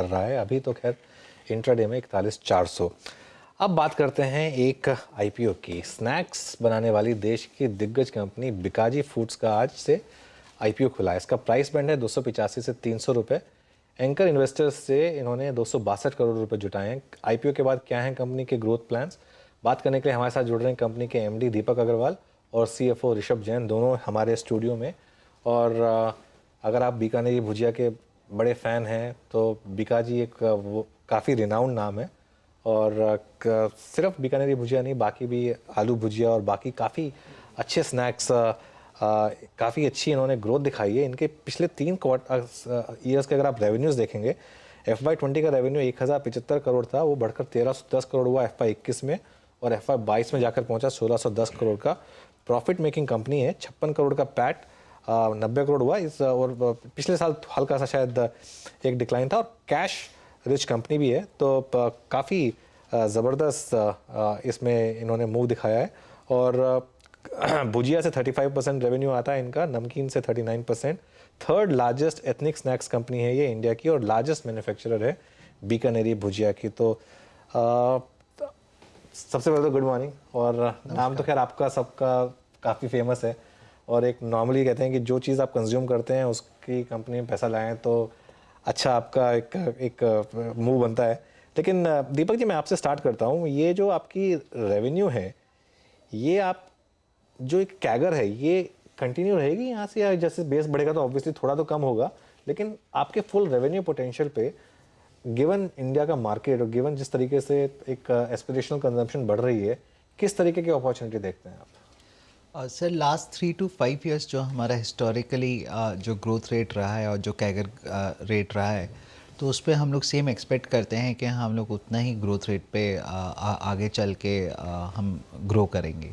कर रहा है। अभी तो खैर इंट्राडे में 41,400। अब बात करते हैं एक आईपीओ की। स्नैक्स बनाने वाली देश की दिग्गज कंपनी बिकाजी फूड्स का आज से आईपीओ खुला है। इसका प्राइस बैंड है 285 से 300 रुपये। एंकर इन्वेस्टर्स से इन्होंने 262 करोड़ रुपए जुटाए हैं। आईपीओ के बाद क्या है कंपनी के ग्रोथ प्लान्स, बात करने के लिए हमारे साथ जुड़ रहे हैं कंपनी के एमडी दीपक अग्रवाल और सीएफओ ऋषभ जैन, दोनों हमारे स्टूडियो में। और अगर आप बीकानेरी भुजिया के बड़े फ़ैन हैं तो बिकाजी एक वो काफ़ी रिनाउंड नाम है। और सिर्फ बीकानेरी भुजिया नहीं, बाकी भी आलू भुजिया और बाकी काफ़ी अच्छे स्नैक्स, काफ़ी अच्छी इन्होंने ग्रोथ दिखाई है। इनके पिछले 3 ईयर्स के अगर आप रेवेन्यूज़ देखेंगे, FY20 का रेवेन्यू 1075 करोड़ था, वो बढ़कर 1310 करोड़ हुआ FY21 में, और FY22 में जाकर पहुंचा 1610 करोड़ का। प्रॉफिट मेकिंग कंपनी है। 56 करोड़ का पैट, 90 करोड़ हुआ इस, और पिछले साल हल्का सा शायद एक डिक्लाइन था। और कैश रिच कंपनी भी है, तो काफ़ी ज़बरदस्त इसमें इन्होंने मूव दिखाया है। और भुजिया से 35% रेवेन्यू आता है इनका, नमकीन से 39%। Third largest ethnic snacks company है ये इंडिया की, और लार्जेस्ट मैन्युफैक्चरर है बीकानेरी भुजिया की। तो सबसे पहले तो गुड मॉर्निंग। और नाम तो खैर आपका सबका काफ़ी फेमस है, और एक नॉर्मली कहते हैं कि जो चीज़ आप कंज्यूम करते हैं उसकी कंपनी में पैसा लाएं तो अच्छा आपका एक मूव बनता है। लेकिन दीपक जी, मैं आपसे स्टार्ट करता हूँ। ये जो आपकी रेवेन्यू है, ये आप जो एक कैगर है, ये कंटिन्यू रहेगी यहाँ से, या जैसे बेस बढ़ेगा तो ऑब्वियसली थोड़ा तो कम होगा, लेकिन आपके फुल रेवेन्यू पोटेंशियल पे, गिवन इंडिया का मार्केट और गिवन जिस तरीके से एक एस्पिरेशनल कंजम्पशन बढ़ रही है, किस तरीके की अपॉर्चुनिटी देखते हैं आप? सर लास्ट 3 to 5 ईयर्स जो हमारा हिस्टोरिकली जो ग्रोथ रेट रहा है और जो कैगर रेट रहा है, तो उस पर हम लोग सेम एक्सपेक्ट करते हैं कि हम लोग उतना ही ग्रोथ रेट पे आगे चल के हम ग्रो करेंगे।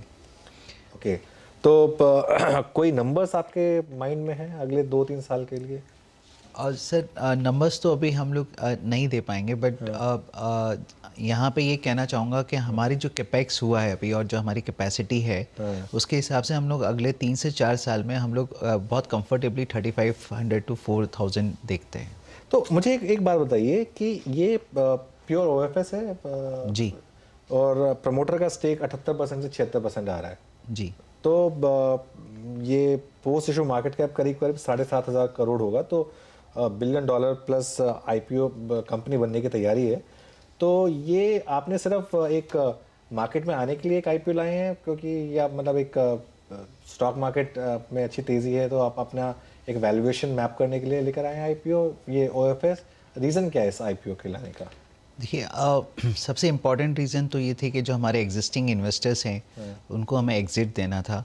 ओके, तो कोई नंबर्स आपके माइंड में हैं अगले 2-3 साल के लिए? और सर नंबर्स तो अभी हम लोग नहीं दे पाएंगे, बट यहाँ पे ये कहना चाहूँगा कि हमारी जो कैपेक्स हुआ है अभी और जो हमारी कैपेसिटी है, उसके हिसाब से हम लोग अगले 3 से 4 साल में हम लोग बहुत कंफर्टेबली 3500 to 4000 देखते हैं। तो मुझे एक बात बताइए कि ये प्योर ओएफएस है, जी और प्रमोटर का स्टेक 78% से 76% आ रहा है। जी। तो ये पोस्ट इशू मार्केट कैप करीब करीब 7,500 करोड़ होगा। तो $1 बिलियन प्लस आईपीओ कंपनी बनने की तैयारी है। तो ये आपने सिर्फ एक मार्केट में आने के लिए एक आईपीओ लाए हैं, क्योंकि या मतलब एक स्टॉक मार्केट में अच्छी तेज़ी है तो आप अपना एक वैल्यूएशन मैप करने के लिए लेकर आए हैं आईपीओ, ये ओएफएस? रीज़न क्या है इस आईपीओ के लाने का? देखिए सबसे इम्पॉर्टेंट रीज़न तो ये थे कि जो हमारे एग्जिस्टिंग इन्वेस्टर्स हैं उनको हमें एग्ज़िट देना था,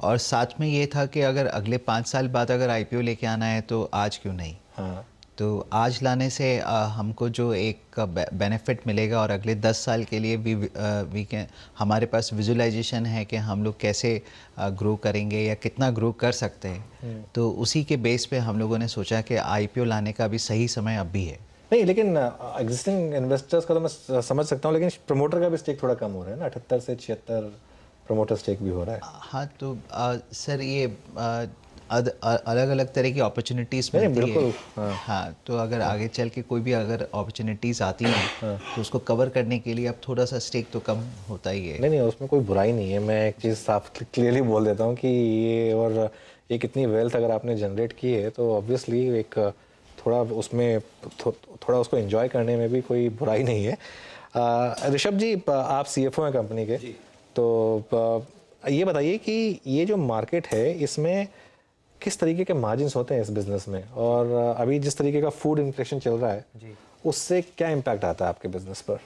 और साथ में ये था कि अगर अगले 5 साल बाद अगर आईपीओ लेके आना है तो आज क्यों नहीं। हाँ। तो आज लाने से हमको जो एक बेनिफिट मिलेगा, और अगले 10 साल के लिए वी कैन, हमारे पास विजुलाइजेशन है कि हम लोग कैसे ग्रो करेंगे या कितना ग्रो कर सकते हैं। तो उसी के बेस पे हम लोगों ने सोचा कि आईपीओ लाने का अभी सही समय अभी है। नहीं, लेकिन एग्जिस्टिंग इन्वेस्टर्स का तो मैं समझ सकता हूँ, लेकिन प्रमोटर का भी स्टेक थोड़ा कम हो रहा है ना, 78 से 76 प्रमोटर स्टेक भी हो रहा है। हाँ, तो सर ये अलग अलग तरह की अपॉर्चुनिटीज़ नहीं, मिलती बिल्कुल, है। हाँ। हाँ, तो अगर आगे चल के कोई भी अगर अपॉर्चुनिटीज़ आती हैं तो उसको कवर करने के लिए अब थोड़ा सा स्टेक तो कम होता ही है। नहीं नहीं, उसमें कोई बुराई नहीं है। मैं एक चीज़ साफ क्लियरली बोल देता हूँ कि ये, और ये कितनी वेल्थ अगर आपने जनरेट की है तो ऑब्वियसली एक थोड़ा उसमें थोड़ा उसको एंजॉय करने में भी कोई बुराई नहीं है। ऋषभ जी, आप सीएफओ हैं कंपनी के, तो ये बताइए कि ये जो मार्केट है इसमें किस तरीके के मार्जिन्स होते हैं इस बिज़नेस में, और अभी जिस तरीके का फूड इन्फ्लेशन चल रहा है जी उससे क्या इम्पैक्ट आता है आपके बिजनेस पर?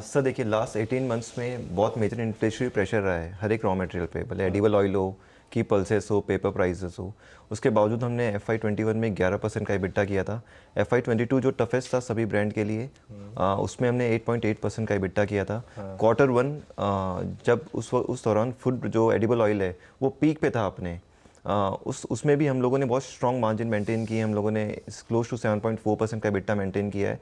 सर देखिए, लास्ट 18 मंथ्स में बहुत मेजर इन्फ्लेशनरी प्रेशर रहा है हर एक रॉ मटेरियल पे, भले एडिबल ऑयल हो की पल्सेस हो, पेपर प्राइसेस हो। उसके बावजूद हमने FY21 में 11% का EBITDA किया था। FY22 जो टफेस्ट था सभी ब्रांड के लिए, उसमें हमने 8.8% का EBITDA किया था। Q1 जब उस दौरान फूड जो एडिबल ऑयल है वो पीक पे था अपने, उसमें भी हम लोगों ने बहुत स्ट्रॉन्ग मार्जिन मेंटेन की है। हम लोगों ने क्लोज टू 7.4% का EBITDA मेंटेन किया है।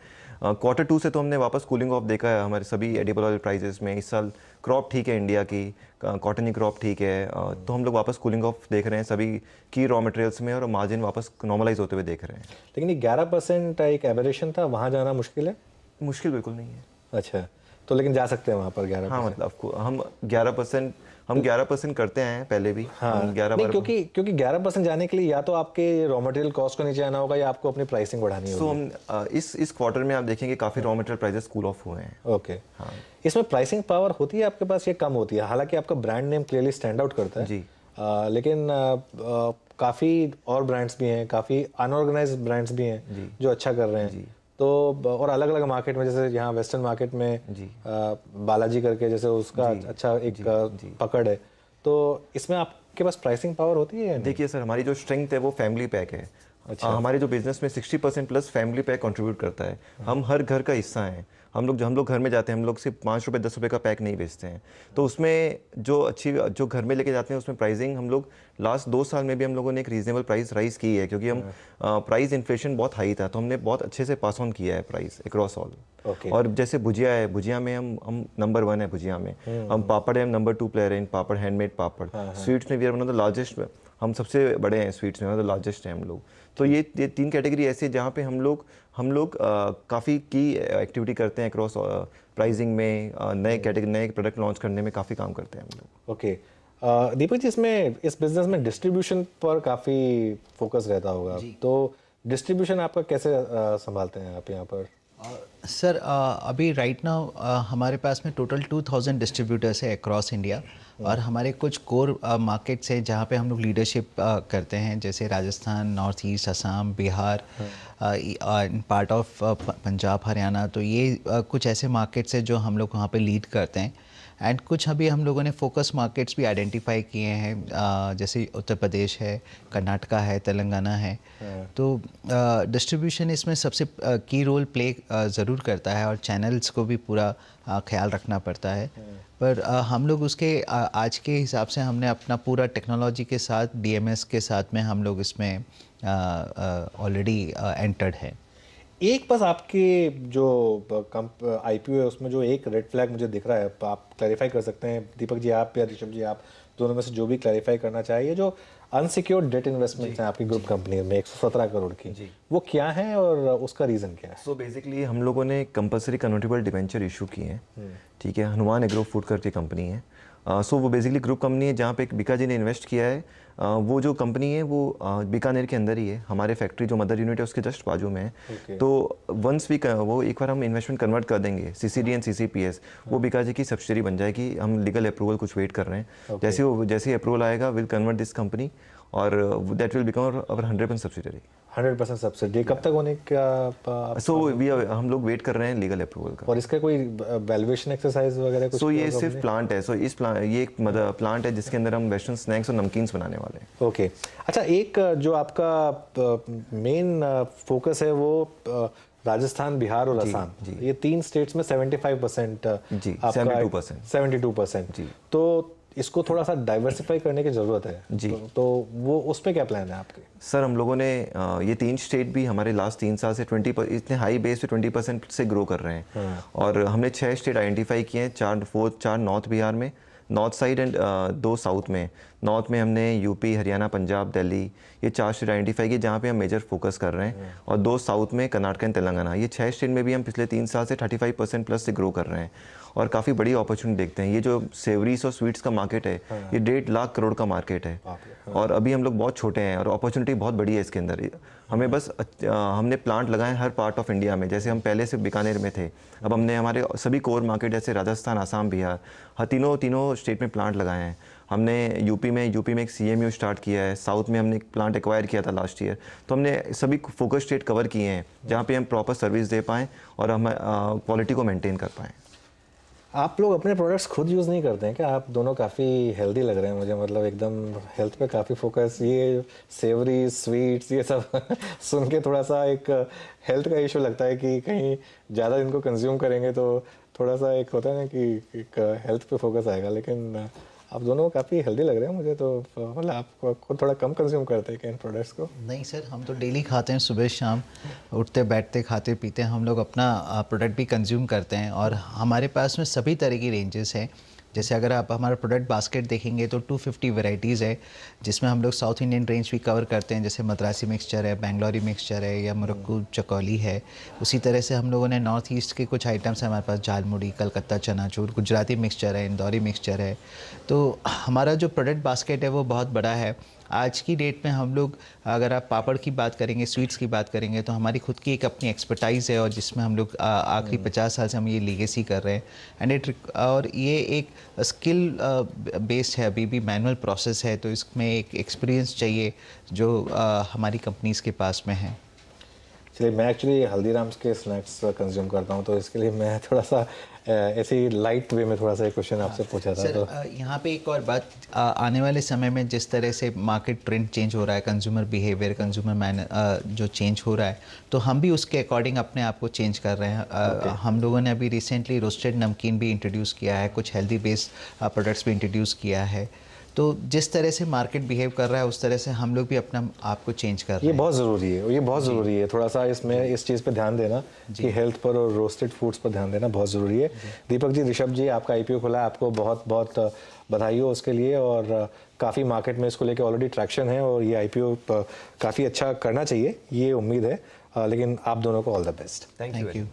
Q2 से तो हमने वापस कूलिंग ऑफ देखा है हमारे सभी एडिबल ऑयल प्राइजेस में। इस साल क्रॉप ठीक है इंडिया की, कॉटन की क्रॉप ठीक है, तो हम लोग वापस कूलिंग ऑफ देख रहे हैं सभी की रॉ मटेरियल्स में, और मार्जिन वापस नॉर्मलाइज होते हुए देख रहे हैं। लेकिन ये 11% एक एबरेशन था, वहाँ जाना मुश्किल है। मुश्किल बिल्कुल नहीं है। अच्छा, तो लेकिन जा सकते हैं वहाँ पर 11%। हाँ मतलब हम 11% करते हैं पहले भी। हाँ, हम 11 नहीं, बार क्योंकि 11% जाने के लिए या तो आपके रॉ मटेरियल कॉस्ट को नीचे आना होगा या आपको अपनी प्राइसिंग बढ़ानी सो होगी। हम इस क्वार्टर में आप देखेंगे काफ़ी raw material prices cool off हुए हैं। ओके, इसमें प्राइसिंग पावर होती है आपके पास, ये कम होती है? हालांकि आपका brand name clearly stand out करता है जी। लेकिन काफ़ी और ब्रांड्स भी हैं, काफ़ी अनऑर्गेनाइज्ड ब्रांड्स भी हैं जो अच्छा कर रहे हैं। तो और अलग अलग मार्केट में, जैसे यहाँ वेस्टर्न मार्केट में बालाजी करके जैसे उसका अच्छा एक पकड़ है, तो इसमें आपके पास प्राइसिंग पावर होती है या नहीं? देखिए सर, हमारी जो स्ट्रेंथ है वो फैमिली पैक है। अच्छा। हमारे जो बिजनेस में 60% प्लस फैमिली पैक कंट्रीब्यूट करता है। हम हर घर का हिस्सा हैं। हम लोग घर में जाते हैं, हम लोग सिर्फ 5 रुपये 10 रुपये का पैक नहीं बेचते हैं। तो उसमें जो घर में लेके जाते हैं उसमें प्राइसिंग हम लोग लास्ट 2 साल में भी हम लोगों ने एक रीजनेबल प्राइस राइज की है, क्योंकि हम प्राइस इन्फ्लेशन बहुत हाई था, तो हमने बहुत अच्छे से पास ऑन किया है प्राइस अक्रॉस ऑल। और जैसे भुजिया है, भुजिया में हम नंबर 1 है भुजिया में। हम पापड़ है, हम नंबर 2 प्लेयर है in papad, handmade papad. Sweets में we are one of the largest, हम सबसे बड़े हैं स्वीट्स में, वन ऑफ द लार्जेस्ट हैं हम लोग। तो ये 3 कैटेगरी ऐसी है जहाँ पे हम लोग काफ़ी की एक्टिविटी करते हैं अक्रॉस प्राइसिंग में, नए प्रोडक्ट लॉन्च करने में काफ़ी काम करते हैं हम लोग। ओके, दीपक जी, इसमें इस बिजनेस में डिस्ट्रीब्यूशन पर काफ़ी फोकस रहता होगा, तो डिस्ट्रीब्यूशन आपका कैसे संभालते हैं आप यहाँ पर? सर अभी राइट नाउ हमारे पास में टोटल 2000 डिस्ट्रीब्यूटर्स है अक्रॉस इंडिया, और हमारे कुछ कोर मार्केट्स है जहाँ पे हम लोग लीडरशिप करते हैं, जैसे Rajasthan, north east, Assam, Bihar, part of Punjab, Haryana. तो ये कुछ ऐसे मार्केट्स है जो हम लोग वहाँ पे लीड करते हैं। एंड कुछ अभी हम लोगों ने फोकस मार्केट्स भी आइडेंटिफाई किए हैं, जैसे उत्तर प्रदेश है, कर्नाटका है, तेलंगाना है। तो डिस्ट्रीब्यूशन इसमें सबसे की रोल प्ले ज़रूर करता है, और चैनल्स को भी पूरा ख्याल रखना पड़ता है। पर हम लोग उसके आज के हिसाब से हमने अपना पूरा टेक्नोलॉजी के साथ, DMS के साथ में हम लोग इसमें ऑलरेडी एंटर्ड है। एक बस आपके जो IPO है उसमें जो एक रेड फ्लैग मुझे दिख रहा है, आप क्लैरिफाई कर सकते हैं दीपक जी, आप या ऋषभ जी, आप दोनों में से जो भी क्लैरिफाई करना चाहिए, जो अनसिक्योर्ड डेट इन्वेस्टमेंट्स हैं आपकी ग्रुप कंपनी में 117 करोड़ की, वो क्या है और उसका रीज़न क्या है? सो बेसिकली हम लोगों ने कंपलसरी कन्वर्टेबल डिबेंचर इशू किए हैं। ठीक है, हनुमान एग्रो फूड करके कंपनी है। सो वो बेसिकली ग्रुप कंपनी है जहाँ पे बीका जी ने इन्वेस्ट किया है। वो जो कंपनी है वो बीकानेर के अंदर ही है, हमारे फैक्ट्री जो मदर यूनिट है उसके जस्ट बाजू में है। तो वंस वो एक बार हम इन्वेस्टमेंट कन्वर्ट कर देंगे, CCD एंड CCPS, वो बीका जी की सब्सिडरी बन जाएगी। हम लीगल अप्रूवल कुछ वेट कर रहे हैं। जैसे ही अप्रूवल आएगा, विल कन्वर्ट दिस कंपनी और that will become our 100% subsidiary. 100% subsidy कब तक होने का? सो हम लोग वेट कर रहे हैं लीगल अप्रूवल का। और इसका कोई वैल्यूएशन एक्सरसाइज वगैरह कुछ? सो ये सिर्फ प्लांट है। सो ये एक प्लांट है जिसके अंदर हम वेस्टर्न स्नैक्स और नमकीन्स बनाने वाले हैं। ओके, अच्छा, एक जो आपका मेन फोकस है वो राजस्थान, बिहार और असम, ये 3 स्टेट्स में 75% जी, 72%। जी। तो इसको थोड़ा सा डाइवर्सिफाई करने की ज़रूरत है जी। तो वो उस पे क्या प्लान है आपके? सर हम लोगों ने ये 3 स्टेट भी हमारे लास्ट 3 साल से 20% इतने हाई बेस पे 20% से ग्रो कर रहे हैं। और हमने 6 स्टेट आइडेंटिफाई किए हैं, 4 नॉर्थ बिहार में, नॉर्थ साइड एंड 2 साउथ में। नॉर्थ में हमने यूपी, हरियाणा, पंजाब, दिल्ली, ये 4 स्टेट आइडेंटिफाई किए जहाँ पे हम मेजर फोकस कर रहे हैं। और 2 साउथ में कर्नाटक एंड तेलंगाना। ये 6 स्टेट में भी हम पिछले 3 साल से 35% प्लस से ग्रो कर रहे हैं और काफ़ी बड़ी अपॉर्चुनिटी देखते हैं। ये जो सेवरीज और स्वीट्स का मार्केट है, ये 1.5 लाख करोड़ का मार्केट है। और अभी हम लोग बहुत छोटे हैं और अपॉर्चुनिटी बहुत बड़ी है इसके अंदर। हमें बस हमने प्लांट लगाए हर पार्ट ऑफ इंडिया में। जैसे हम पहले से बीकानेर में थे, अब हमने हमारे सभी कोर मार्केट जैसे राजस्थान, आसाम, बिहार, तीनों स्टेट में प्लांट लगाए हैं। हमने यूपी में एक CMU स्टार्ट किया है। साउथ में हमने एक प्लांट एक्वायर किया था लास्ट ईयर। तो हमने सभी फोकस स्टेट कवर किए हैं जहाँ पे हम प्रॉपर सर्विस दे पाएँ और हम क्वालिटी को मेंटेन कर पाएँ। आप लोग अपने प्रोडक्ट्स खुद यूज़ नहीं करते हैं क्या? आप दोनों काफ़ी हेल्दी लग रहे हैं मुझे, मतलब एकदम हेल्थ पे काफ़ी फोकस। ये सेवरी, स्वीट्स, ये सब सुन के थोड़ा सा एक हेल्थ का इशू लगता है कि कहीं ज़्यादा इनको कंज्यूम करेंगे तो थोड़ा सा एक होता है ना कि एक हेल्थ पे फोकस आएगा। लेकिन आप दोनों काफ़ी हेल्दी लग रहे हैं मुझे, तो मतलब आप खुद थोड़ा कम कंज्यूम करते हैं क्या इन प्रोडक्ट्स को? नहीं सर, हम तो डेली खाते हैं, सुबह शाम उठते बैठते खाते पीते हैं हम लोग, अपना प्रोडक्ट भी कंज्यूम करते हैं। और हमारे पास में सभी तरह की रेंजेस हैं। जैसे अगर आप हमारा प्रोडक्ट बास्केट देखेंगे तो 250 वैरायटीज़ है, जिसमें हम लोग साउथ इंडियन रेंज भी कवर करते हैं, जैसे मद्रासी मिक्सचर है, बेंगलोरी मिक्सचर है, या मोरक्को चकौली है। उसी तरह से हम लोगों ने नॉर्थ ईस्ट के कुछ आइटम्स हैं हमारे पास, झालमुड़ी, कलकत्ता चनाचूर, गुजराती मिक्सचर है, इंदौरी मिक्सचर है। तो हमारा जो प्रोडक्ट बास्केट है वो बहुत बड़ा है। आज की डेट में हम लोग, अगर आप पापड़ की बात करेंगे, स्वीट्स की बात करेंगे, तो हमारी खुद की एक अपनी एक्सपर्टाइज़ है, और जिसमें हम लोग आखिरी 50 साल से हम ये लीगेसी कर रहे हैं। और ये एक स्किल बेस्ड है, अभी भी मैनुअल प्रोसेस है, तो इसमें एक एक्सपीरियंस चाहिए जो हमारी कंपनीज़ के पास में है। चलिए, मैं एक्चुअली हल्दीराम्स के स्नैक्स कंज्यूम करता हूँ, तो इसके लिए मैं थोड़ा सा ऐसे ही लाइट वे में थोड़ा सा एक क्वेश्चन आपसे पूछा था। सर, तो यहाँ पे एक और बात, आने वाले समय में जिस तरह से मार्केट ट्रेंड चेंज हो रहा है, कंज्यूमर बिहेवियर, कंज्यूमर मैनर जो चेंज हो रहा है, तो हम भी उसके अकॉर्डिंग अपने आप को चेंज कर रहे हैं। हम लोगों ने अभी रिसेंटली रोस्टेड नमकीन भी इंट्रोड्यूस किया है, कुछ हेल्दी बेस्ड प्रोडक्ट्स भी इंट्रोड्यूस किया है। तो जिस तरह से मार्केट बिहेव कर रहा है उस तरह से हम लोग भी अपना आप को चेंज कर रहे ये हैं। बहुत ज़रूरी है, ये बहुत ज़रूरी है थोड़ा सा इसमें इस चीज़ पे ध्यान देना कि हेल्थ पर और रोस्टेड फूड्स पर ध्यान देना बहुत ज़रूरी है। दीपक जी, ऋषभ जी, आपका आईपीओ खुला है, आपको बहुत बहुत बधाई हो उसके लिए, और काफ़ी मार्केट में इसको लेकर ऑलरेडी ट्रैक्शन है, और ये आईपीओ काफ़ी अच्छा करना चाहिए, ये उम्मीद है। लेकिन आप दोनों को all the best. Thank you.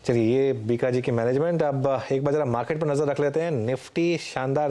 चलिए, ये बीकाजी की मैनेजमेंट। अब एक बार जरा मार्केट पर नज़र रख लेते हैं। निफ्टी शानदार